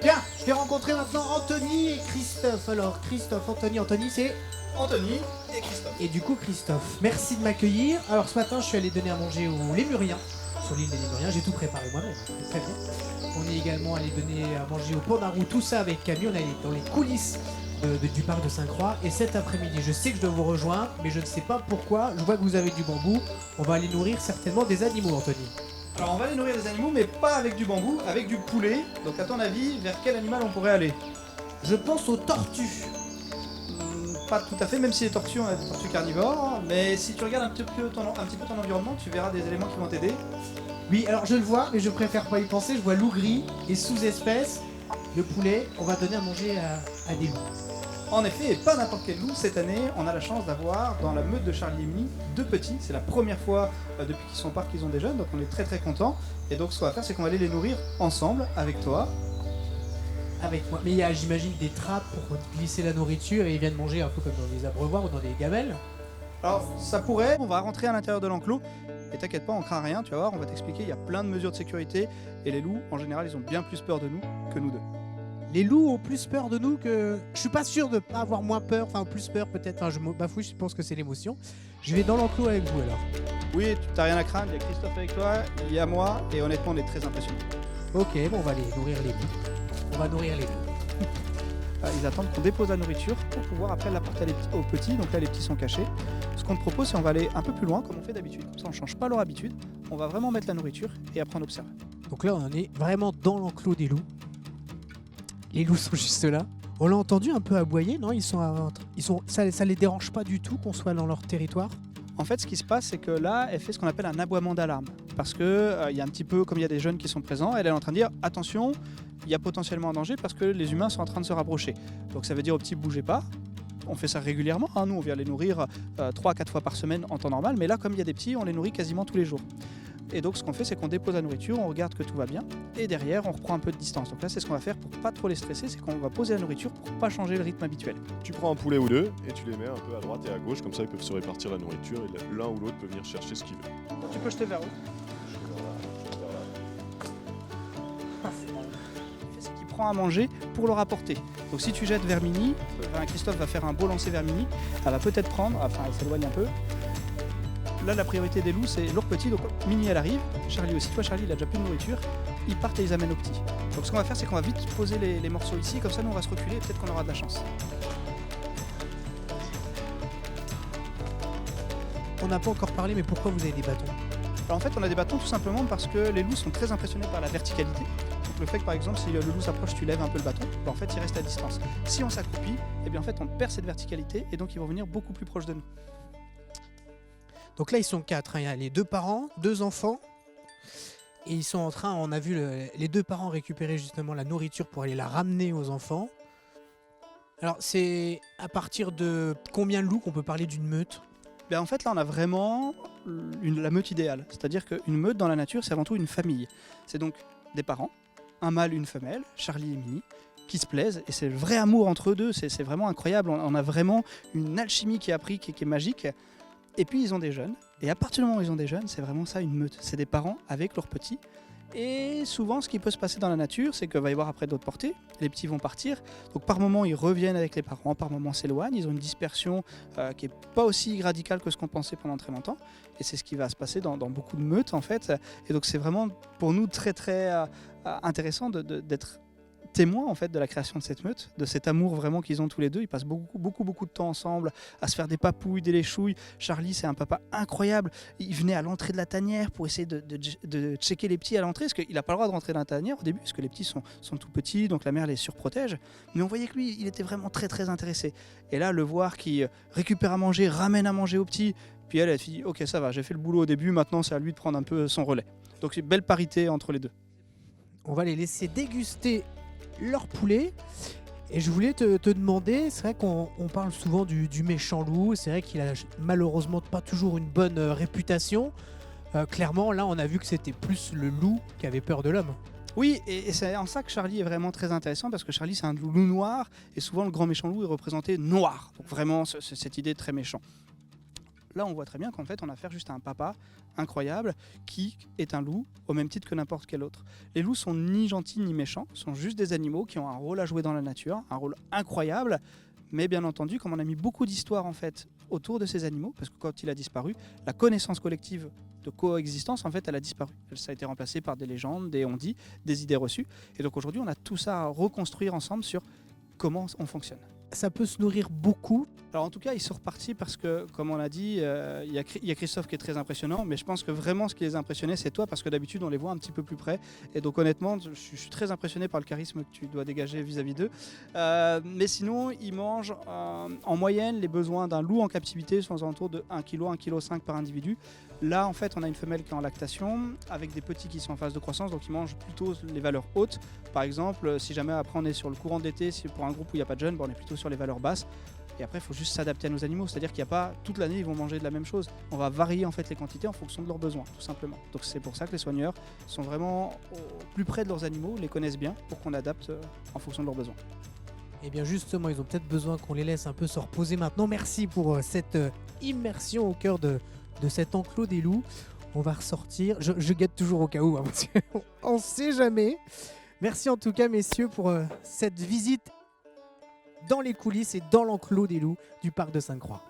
Bien, je vais rencontrer maintenant Anthony et Christophe. Alors, Christophe, Anthony, c'est... Anthony et Christophe. Et du coup, Christophe, merci de m'accueillir. Alors, ce matin, je suis allé donner à manger aux Lémuriens, sur l'île des Lémuriens. J'ai tout préparé moi-même, très bien. On est également allé donner à manger au Pandarou, tout ça avec Camille. On est allé dans les coulisses du parc de Sainte-Croix. Et cet après-midi, je sais que je dois vous rejoindre, mais je ne sais pas pourquoi. Je vois que vous avez du bambou. On va aller nourrir certainement des animaux, Anthony. Alors on va aller nourrir des animaux, mais pas avec du bambou, avec du poulet. Donc à ton avis, vers quel animal on pourrait aller? Je pense aux tortues. Pas tout à fait, même si les tortues, on a des tortues carnivores. Mais si tu regardes un petit peu ton environnement, tu verras des éléments qui vont t'aider. Oui, alors je le vois, mais je préfère pas y penser. Je vois loup gris et sous-espèces. Le poulet, on va donner à manger à des loups. En effet, et pas n'importe quel loup, cette année, on a la chance d'avoir dans la meute de Charlie et Minnie 2 petits. C'est la première fois depuis qu'ils sont au parc qu'ils ont des jeunes, donc on est très très contents. Et donc ce qu'on va faire, c'est qu'on va aller les nourrir ensemble, avec toi. Avec moi. Mais il y a, j'imagine, des trappes pour glisser la nourriture et ils viennent manger un peu comme dans des abreuvoirs ou dans des gamelles. Alors ça pourrait, on va rentrer à l'intérieur de l'enclos. Et t'inquiète pas, on craint rien, tu vas voir, on va t'expliquer, il y a plein de mesures de sécurité. Et les loups, en général, ils ont bien plus peur de nous que nous deux. Les loups ont plus peur de nous que... Je suis pas sûr de pas avoir moins peur, enfin plus peur peut-être, enfin je me bafouille, je pense que c'est l'émotion. Je vais dans l'enclos avec vous alors. Oui, tu t'as rien à craindre, il y a Christophe avec toi, il y a moi, et honnêtement, on est très impressionnés. Ok, bon on va aller nourrir les loups. On va nourrir les loups. Ils attendent qu'on dépose la nourriture pour pouvoir après l'apporter aux petits, donc là les petits sont cachés. Ce qu'on te propose, c'est on va aller un peu plus loin, comme on fait d'habitude, comme ça on change pas leur habitude, on va vraiment mettre la nourriture et après on observe. Donc là on est vraiment dans l'enclos des loups. Les loups sont juste là. On l'a entendu un peu aboyer, non? Ça les dérange pas du tout qu'on soit dans leur territoire? En fait, ce qui se passe, c'est que là, elle fait ce qu'on appelle un aboiement d'alarme. Parce que il y a un petit peu, comme il y a des jeunes qui sont présents, elle est en train de dire attention, il y a potentiellement un danger parce que les humains sont en train de se rapprocher. Donc ça veut dire aux petits, bougez pas. On fait ça régulièrement, hein. Nous on vient les nourrir 3-4 fois par semaine en temps normal, mais là comme il y a des petits, on les nourrit quasiment tous les jours. Et donc ce qu'on fait, c'est qu'on dépose la nourriture, on regarde que tout va bien, et derrière on reprend un peu de distance. Donc là c'est ce qu'on va faire pour pas trop les stresser, c'est qu'on va poser la nourriture pour pas changer le rythme habituel. Tu prends un poulet ou deux et tu les mets un peu à droite et à gauche, comme ça ils peuvent se répartir la nourriture et l'un ou l'autre peut venir chercher ce qu'il veut. Tu peux jeter vers eux. C'est qu'il prend à manger pour le rapporter. Donc si tu jettes vers Minnie, Christophe va faire un beau lancer vers Minnie, elle va peut-être prendre, enfin elle s'éloigne un peu. Là la priorité des loups c'est leur petit, donc Minnie elle arrive, Charlie aussi, toi Charlie il a déjà plus de nourriture, ils partent et ils amènent aux petits. Donc ce qu'on va faire c'est qu'on va vite poser les morceaux ici, comme ça nous on va se reculer et peut-être qu'on aura de la chance. On n'a pas encore parlé, mais pourquoi vous avez des bâtons? Alors en fait on a des bâtons tout simplement parce que les loups sont très impressionnés par la verticalité. Donc le fait que par exemple si le loup s'approche, tu lèves un peu le bâton, en fait il reste à distance. Si on s'accroupit, eh bien en fait on perd cette verticalité et donc ils vont venir beaucoup plus proches de nous. Donc là ils sont 4, hein. Il y a les 2 parents, 2 enfants. Et ils sont en train, on a vu les 2 parents récupérer justement la nourriture pour aller la ramener aux enfants. Alors c'est à partir de combien de loups qu'on peut parler d'une meute? Ben en fait là on a vraiment la meute idéale, c'est-à-dire qu'une meute dans la nature c'est avant tout une famille. C'est donc des parents, un mâle, une femelle, Charlie et Minnie, qui se plaisent et c'est le vrai amour entre eux deux, c'est vraiment incroyable, on a vraiment une alchimie qui est magique. Et puis ils ont des jeunes, et à partir du moment où ils ont des jeunes, c'est vraiment ça une meute, c'est des parents avec leurs petits. Et souvent ce qui peut se passer dans la nature, c'est qu'il va y avoir après d'autres portées, les petits vont partir, donc par moment ils reviennent avec les parents, par moment s'éloignent, ils ont une dispersion qui n'est pas aussi radicale que ce qu'on pensait pendant très longtemps, et c'est ce qui va se passer dans beaucoup de meutes en fait, et donc c'est vraiment pour nous très très intéressant d'être témoins en fait de la création de cette meute, de cet amour vraiment qu'ils ont tous les deux. Ils passent beaucoup de temps ensemble à se faire des papouilles, des léchouilles. Charlie c'est un papa incroyable, il venait à l'entrée de la tanière pour essayer de checker les petits à l'entrée, parce qu'il n'a pas le droit de rentrer dans la tanière au début, parce que les petits sont tout petits, donc la mère les surprotège, mais on voyait que lui il était vraiment très très intéressé. Et là le voir qui récupère à manger, ramène à manger aux petits, puis elle dit ok ça va, j'ai fait le boulot au début, maintenant c'est à lui de prendre un peu son relais. Donc une belle parité entre les deux. On va les laisser déguster leur poulet. Et je voulais te demander, c'est vrai qu'on parle souvent du méchant loup, c'est vrai qu'il a malheureusement pas toujours une bonne réputation. Clairement, là on a vu que c'était plus le loup qui avait peur de l'homme. Oui, et c'est en ça que Charlie est vraiment très intéressant, parce que Charlie c'est un loup noir, et souvent le grand méchant loup est représenté noir, donc vraiment cette idée très méchant. là on voit très bien qu'en fait on a affaire juste à un papa incroyable qui est un loup au même titre que n'importe quel autre. Les loups sont ni gentils ni méchants, sont juste des animaux qui ont un rôle à jouer dans la nature, un rôle incroyable, mais bien entendu comme on a mis beaucoup d'histoires en fait autour de ces animaux, parce que quand il a disparu, la connaissance collective de coexistence en fait elle a disparu. Ça a été remplacé par des légendes, des on-dit, des idées reçues, et donc aujourd'hui on a tout ça à reconstruire ensemble sur comment on fonctionne. Ça peut se nourrir beaucoup. Alors en tout cas, ils sont repartis parce que, comme on l'a dit, il y a Christophe qui est très impressionnant, mais je pense que vraiment ce qui les a impressionnés, c'est toi, parce que d'habitude on les voit un petit peu plus près. Et donc honnêtement, je suis très impressionné par le charisme que tu dois dégager vis-à-vis d'eux. Mais sinon, ils mangent en moyenne les besoins d'un loup en captivité sont aux alentours de 1 kg, 1,5 kg par individu. Là, en fait, on a une femelle qui est en lactation, avec des petits qui sont en phase de croissance, donc ils mangent plutôt les valeurs hautes. Par exemple, si jamais après on est sur le courant d'été, si pour un groupe où il n'y a pas de jeunes, on est plutôt sur les valeurs basses. Et après, il faut juste s'adapter à nos animaux, c'est-à-dire qu'il n'y a pas toute l'année ils vont manger de la même chose. On va varier en fait les quantités en fonction de leurs besoins, tout simplement. Donc c'est pour ça que les soigneurs sont vraiment au plus près de leurs animaux, les connaissent bien pour qu'on adapte en fonction de leurs besoins. Et bien justement, ils ont peut-être besoin qu'on les laisse un peu se reposer maintenant. Merci pour cette immersion au cœur de cet enclos des loups. On va ressortir. Je guette toujours au cas où, hein, parce qu'on ne sait jamais. Merci en tout cas, messieurs, pour cette visite dans les coulisses et dans l'enclos des loups du parc de Sainte-Croix.